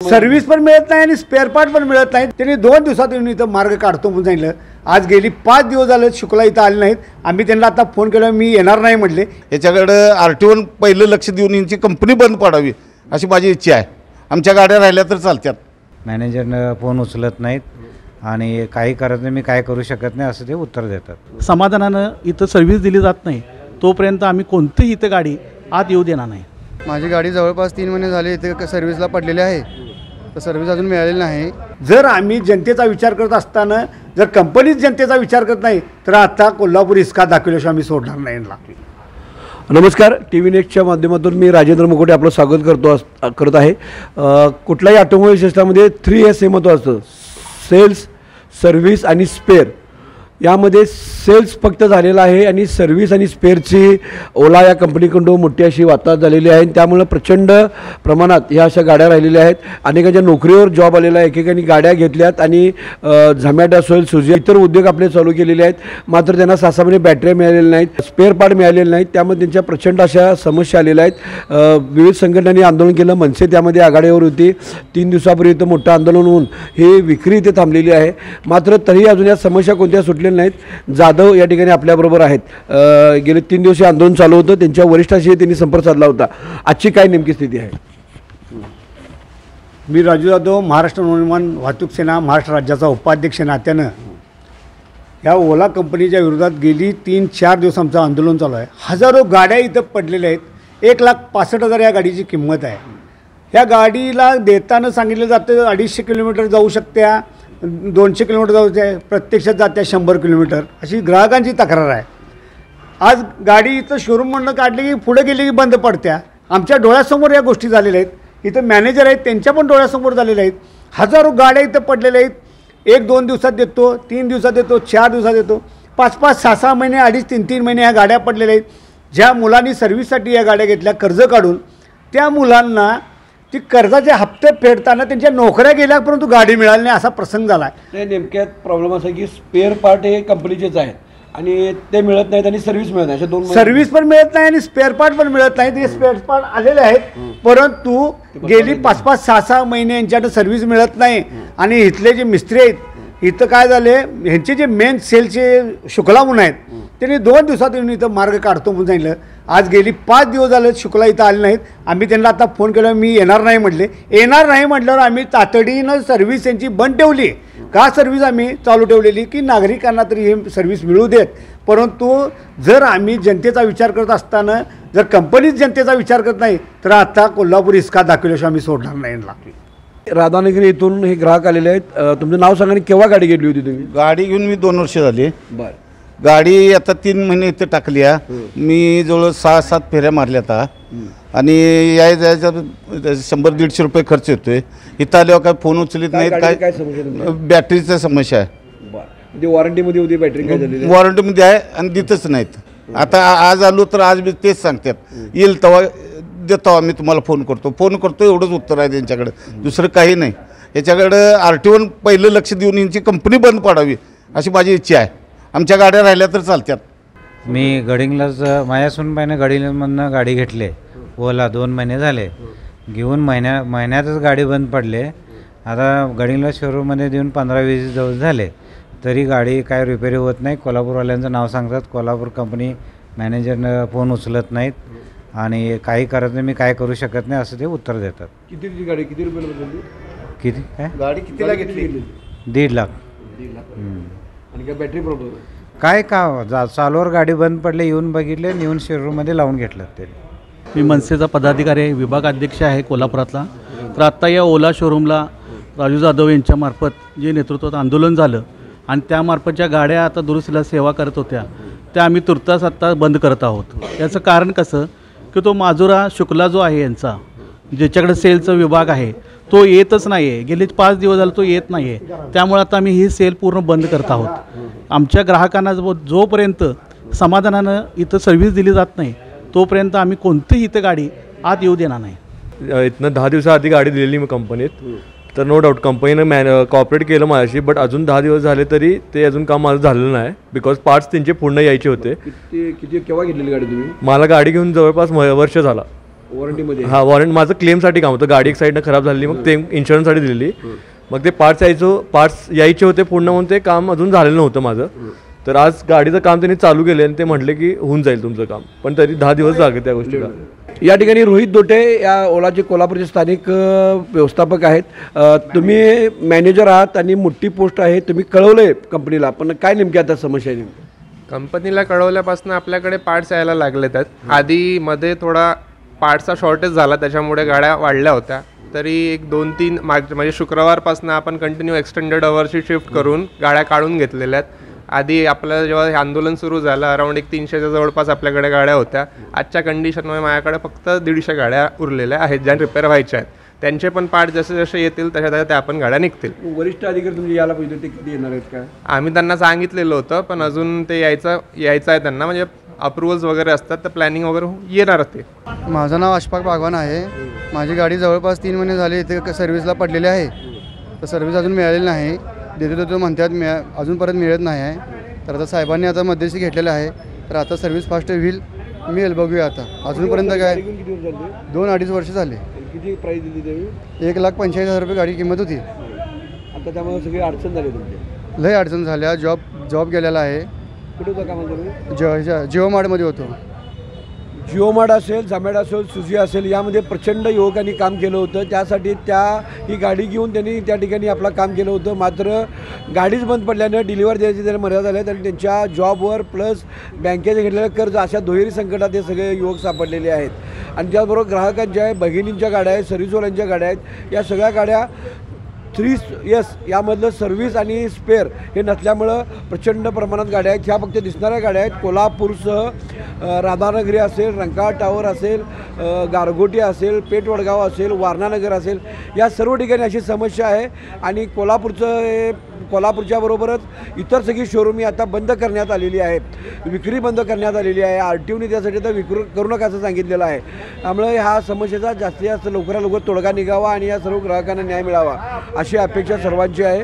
Service पण मिळत नाही आणि स्पेअर पार्ट पण मिळत नाही। त्यांनी 2 दिवसात येऊन इथं मार्ग काढतो म्हणून सांगितलं। आज गेली 5 दिवस झाले शुक्ला इथं आले नाहीत। आम्ही त्यांना आता फोन केला, मी येणार नाही म्हटले। याच्याकडे आरटीओ पहिलं लक्ष देऊन यांची कंपनी बंद पडावी अशी माझी इच्छा आहे। आमच्या गाड्या राहिल्या तर चालतात। मॅनेजरनं फोन उचलत नाहीत आणि काही करत नाही, मी काय करू शकत नाही असं ते उत्तर देतात। समाधानानं इथं सर्व्हिस दिली जात नाही तोपर्यंत आम्ही कोणतीही इथं गाडी आत येऊ देणार नाही। माझी गाडी जवळपास 3 महिने झाले इथे सर्व्हिसला पडलेली आहे, तर सर्व्हिस अजून मिळालेली नाही। जर आम्ही जनतेचा विचार करत असताना जर कंपनीच जनतेचा विचार करत नाही तर आता कोल्हापूर इसका दाखवल्याशिवाय आम्ही सोडणार नाही। नमस्कार, टी व्ही नेक्स्टच्या माध्यमातून मी राजेंद्र मुकोटे आपलं स्वागत करत आहे। कुठल्याही ऑटोमोबाईल क्षेत्रामध्ये 3S हे महत्त्व असतं, सेल्स, सर्व्हिस आणि स्पेअर। यामध्ये सेल्स फक्त झालेला आहे आणि सर्व्हिस आणि स्पेअरची ओला या कंपनीकडून मोठी अशी वाताहत झालेली आहे। त्यामुळे प्रचंड प्रमाणात ह्या अशा गाड्या राहिलेल्या आहेत। अनेकांच्या नोकरीवर जॉब आलेला आहे, एकेकांनी गाड्या घेतल्यात आणि झोमॅटो असेल, सुझी इतर उद्योग आपले चालू केलेले आहेत। मात्र त्यांना 6 महिने बॅटऱ्या मिळालेल्या नाहीत, स्पेअर पार्ट मिळालेले नाहीत। त्यामध्ये त्यांच्या प्रचंड अशा समस्या आलेल्या आहेत। विविध संघटनांनी आंदोलन केलं, मनसे त्यामध्ये आघाडीवर होती। 3 दिवसापूर्वी इथं मोठं आंदोलन होऊन ही विक्री इथे थांबलेली आहे। मात्र तरीही अजून या समस्या कोणत्या सुटलेल्या नाहीत। जाधव या ठिकाणी आपल्याबरोबर आहेत। गेले 3 दिवस आंदोलन चालू होतं, त्यांच्या वरिष्ठांशी त्यांनी संपर्क साधला होता। आजची काय नेमकी स्थिती आहे? मी राजू जाधव, महाराष्ट्र नवनिर्माण वाहतूक सेना महाराष्ट्र राज्याचा उपाध्यक्ष नात्यानं या ओला कंपनीच्या विरोधात गेली 3-4 दिवस आमचं आंदोलन चालू आहे। हजारो गाड्या इथं पडलेल्या आहेत। 1,65,000 या गाडीची किंमत आहे। ह्या गाडीला देताना सांगितलं जातं 250 किलोमीटर जाऊ शकत्या, 200 किलोमीटर जाऊ शकते, प्रत्यक्षात जात्या 100 किलोमीटर अशी ग्राहकांची तक्रार आहे। आज गाडी इथं शोरूममधनं काढली की पुढे गेली की बंद पडत्या। आमच्या डोळ्यासमोर या गोष्टी झालेल्या आहेत। इथं मॅनेजर आहेत, त्यांच्या पण डोळ्यासमोर झालेल्या आहेत। हजारो गाड्या इथं पडलेल्या आहेत। 1-2 दिवसात देतो, 3 दिवसात देतो, 4 दिवसात देतो, 5-5, 6-6 महिने, 2.5-3 महिने ह्या गाड्या पडलेल्या आहेत। ज्या मुलांनी सर्व्हिससाठी या गाड्या घेतल्या कर्ज काढून, त्या मुलांना ती कर्जाचे हप्ते फेडताना त्यांच्या नोकऱ्या गेल्या परंतु गाडी मिळाली नाही असा प्रसंग झाला आहे। नेमक्यात प्रॉब्लेम असा की स्पेअर पार्ट हे कंपनीचेच आहेत आणि ते मिळत नाहीत आणि सर्व्हिस मिळत नाही। अशा 2 सर्व्हिस पण मिळत नाही आणि स्पेअर पार्ट पण मिळत नाही। ते स्पेअर पार्ट आलेले आहेत परंतु गेली 5-5, 6-6 महिने यांच्याकडे सर्व्हिस मिळत नाही। आणि इथले जे मिस्त्री आहेत, इथं काय झाले, ह्यांचे जे मेन सेलचे शुक्ला म्हणून आहेत, त्यांनी 2 दिवसात येऊन इथं मार्ग काढतो म्हणून सांगितलं। आज गेली 5 दिवस झाले शुक्ला इथं आले नाहीत। आम्ही त्यांना आता फोन केला, मी येणार नाही म्हटले। येणार नाही म्हटल्यावर आम्ही तातडीनं सर्व्हिस यांची बंद ठेवली। का सर्व्हिस आम्ही चालू ठेवलेली की नागरिकांना तरी हे सर्व्हिस मिळू देत। परंतु जर आम्ही जनतेचा विचार करत असताना जर कंपनीच जनतेचा विचार करत नाही तर आता कोल्हापूर इसका दाखवल्याशिवाय आम्ही सोडणार नाही। राधानगरी इथून हे ग्राहक आलेले आहेत। तुमचं नाव सांगा आणि केव्हा गाडी घेतली होती तुम्ही? गाडी घेऊन मी 2 वर्ष झाली। बरं, गाडी आता 3 महिने इथे टाकली आहे। मी जवळ 6-7 फेऱ्या मारल्या आता आणि या जायचा 100-150 रुपये खर्च येतोय। इथं आल्यावर काय फोन उचलत नाहीत, काय बॅटरीचा समस्या आहे। म्हणजे वॉरंटीमध्ये होती बॅटरी, काय झाली? वॉरंटीमध्ये आहे आणि देतच नाहीत। आता आज आलो तर आज मी तेच सांगतात, येईल तेव्हा देतो आम्ही तुम्हाला फोन करतो एवढंच उत्तर आहे त्यांच्याकडे, दुसरं काही नाही। याच्याकडे आरटीओ पहिलं लक्ष देऊन यांची कंपनी बंद पडावी अशी माझी इच्छा आहे। आमच्या गाड्या राहिल्या तर चालतात। मी गडिंग्लज माझ्या सुनबाईनं गडिंग्लजमधनं गाडी घेतली ओला, 2 महिने झाले घेऊन, महिन्यातच गाडी बंद पडले। आता गडिंग्लज शोरूममध्ये देऊन 15-20 दिवस झाले तरी गाडी काय रिपेअरी होत नाही। कोल्हापूरवाल्यांचं नाव सांगतात, कोल्हापूर कंपनी मॅनेजरनं फोन उचलत नाहीत आणि काही करत नाही, मी काय करू शकत नाही असं ते उत्तर देतात। कितीची गाडी, किती रुपयाला बदलली? किती काय गाडी कितीला घेतली? 1.5 लाख। आणि काय बॅटरी प्रॉब्लेम? काय का चालूवर गाडी बंद पडले, येऊन बघितले, नेऊन शोरूममध्ये लावून घेतलं ते। मी मनसेचा पदाधिकारी आहे, विभाग अध्यक्ष आहे कोल्हापुरातला। तर आत्ता या ओला शोरूमला राजू जाधव यांच्यामार्फत जे नेतृत्वात आंदोलन झालं आणि त्यामार्फत ज्या गाड्या आता दुरुस्तीला सेवा करत होत्या त्या आम्ही तुर्तास आत्ता बंद करत आहोत। याचं कारण कसं की तो माजुरा शुक्ला जो आहे यांचा, ज्याच्याकडे सेलचा विभाग आहे, तो येतच नाही आहे। गेले 5 दिवस झाले तो येत नाही आहे। त्यामुळे आता आम्ही ही सेल पूर्ण बंद करत आहोत। आमच्या ग्राहकांना जोपर्यंत समाधानानं इथं सर्व्हिस दिली जात नाही तोपर्यंत आम्ही कोणतीही इथं गाडी आत येऊ देणार नाही। इथनं 10 दिवसाआधी गाडी दिलेली मी कंपनीत, तर नो डाऊट कंपनीनं कॉपरेट केलं माझ्याशी, बट अजून 10 दिवस झाले तरी ते अजून काम माझं झालेलं नाही, बिकॉज पार्ट्स त्यांचे पूर्ण यायचे होते। किती केव्हा घेतलेली गाडी तुम्ही? मला गाडी घेऊन जवळपास वर्ष झाला। वॉरंटीमध्ये हां वॉरंट माझं क्लेमसाठी काम होतं. गाडी एक साईडनं खराब झालेली, मग ते इन्शुरन्ससाठी दिलेली. मग ते पार्ट्स यायचे होते पूर्ण, म्हणून ते काम अजून झालेलं नव्हतं माझं. तर आज गाडीचं काम त्यांनी चालू केले आणि ते म्हटले की होऊन जाईल तुमचं काम, पण तरी 10 दिवस लागले त्या गोष्टीला. या ठिकाणी रोहित दोटे या ओलाचे कोल्हापूरचे स्थानिक व्यवस्थापक आहेत. तुम्ही मॅनेजर आहात आणि मोठी पोस्ट आहे, तुम्ही कळवलंय कंपनीला, पण काय नेमकी आता समस्या आहे नेमकी? कंपनीला कळवल्यापासून आपल्याकडे पार्ट्स यायला लागले आहेत. आधी मध्ये थोडा पार्ट्सचा शॉर्टेज झाला, त्याच्यामुळे गाड्या वाढल्या होत्या. तरी एक 2-3 म्हणजे शुक्रवारपासून आपण कंटिन्यू एक्सटेंडेड अवरची शिफ्ट करून गाड्या काढून घेतलेल्या आहेत. आधी आपल्याला जेव्हा हे आंदोलन सुरू झालं अराऊंड 300च्या जवळपास आपल्याकडे गाड्या होत्या. आजच्या कंडिशनमध्ये माझ्याकडे फक्त 150 गाड्या उरलेल्या आहेत ज्या रिपेअर व्हायच्या आहेत. त्यांचे पण पार्ट जसे जसे येतील तशा त्या पण गाड्या निघतील. वरिष्ठ अधिकारी तुमचे यायला पाहिजे, ते किती येणार आहेत का? आम्ही त्यांना सांगितलेलं होतं, पण अजून ते यायचं आहे त्यांना, म्हणजे अप्रुव्हल्स वगैरे असतात तर प्लॅनिंग वगैरे येणार ते. माझं नाव अशफाक बागवान आहे. माझी गाडी जवळपास 3 महिने झाले इथे सर्व्हिसला पडलेली आहे. तर सर्व्हिस अजून मिळालेली नाही. देतो म्हणतात अजून परत मिळत नाही आहे. तर आता साहेबांनी आता मध्यस्थी घेतलेलं आहे, तर आता सर्व्हिस फास्ट मिळेल बघूया. आता अजूनपर्यंत काय 2-2.5 वर्ष झाले. किती प्राईस दिली त्यावेळी? 1,45,000 रुपये गाडी किंमत होती. आता त्यामुळे सगळी अडचण झाली तुमची? लय अडचण झाल्या. जॉब गेलेला आहे. कुठे होतं कामाला तुम्ही? जिओ मार्टमध्ये होतो. जिओ मार्ट असेल, झमॅटो असेल, सुझी असेल, यामध्ये प्रचंड युवकांनी काम केलं होतं. त्यासाठी ही गाडी घेऊन त्यांनी त्या ठिकाणी आपलं काम केलं होतं. मात्र गाडीच बंद पडल्यानं डिलिव्हर द्यायची त्याला मर्यादा झाल्या आणि त्यांच्या जॉबवर प्लस बँकेचे घेतलेलं कर्ज अशा दुहेरी संकटात हे सगळे युवक सापडलेले आहेत. आणि त्याचबरोबर ग्राहकांच्या आहे, भगिनींच्या गाड्या आहेत, सर्व्हिसवाल्यांच्या गाड्या आहेत. या सगळ्या गाड्या 3S यामधलं सर्व्हिस आणि स्पेअर हे नसल्यामुळं प्रचंड प्रमाणात गाड्या आहेत. ह्या फक्त दिसणाऱ्या गाड्या आहेत. कोल्हापूरसह राधानगरी असेल, रंकाळा टावर असेल, गारगोटी असेल, पेठ वडगाव असेल, वारणानगर असेल, या सर्व ठिकाणी अशी समस्या आहे. आणि कोल्हापूरच्या बरोबरच इतर सगळी शोरूम ही आता बंद करण्यात आलेली आहे. विक्री बंद करण्यात आलेली आहे. RTOने त्यासाठी तर विक्री करू नका असं सांगितलेलं आहे. त्यामुळे ह्या समस्येचा जास्तीत जास्त लवकरात लवकर तोडगा निघावा आणि या सर्व ग्राहकांना न्याय मिळावा अशी अपेक्षा सर्वांची आहे.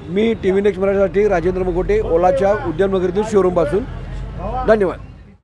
मी TV नेक्स्ट मराठीसाठी राजेंद्र मुकोटे, ओलाच्या उद्याननगरीतील शोरूमपासून. धन्यवाद.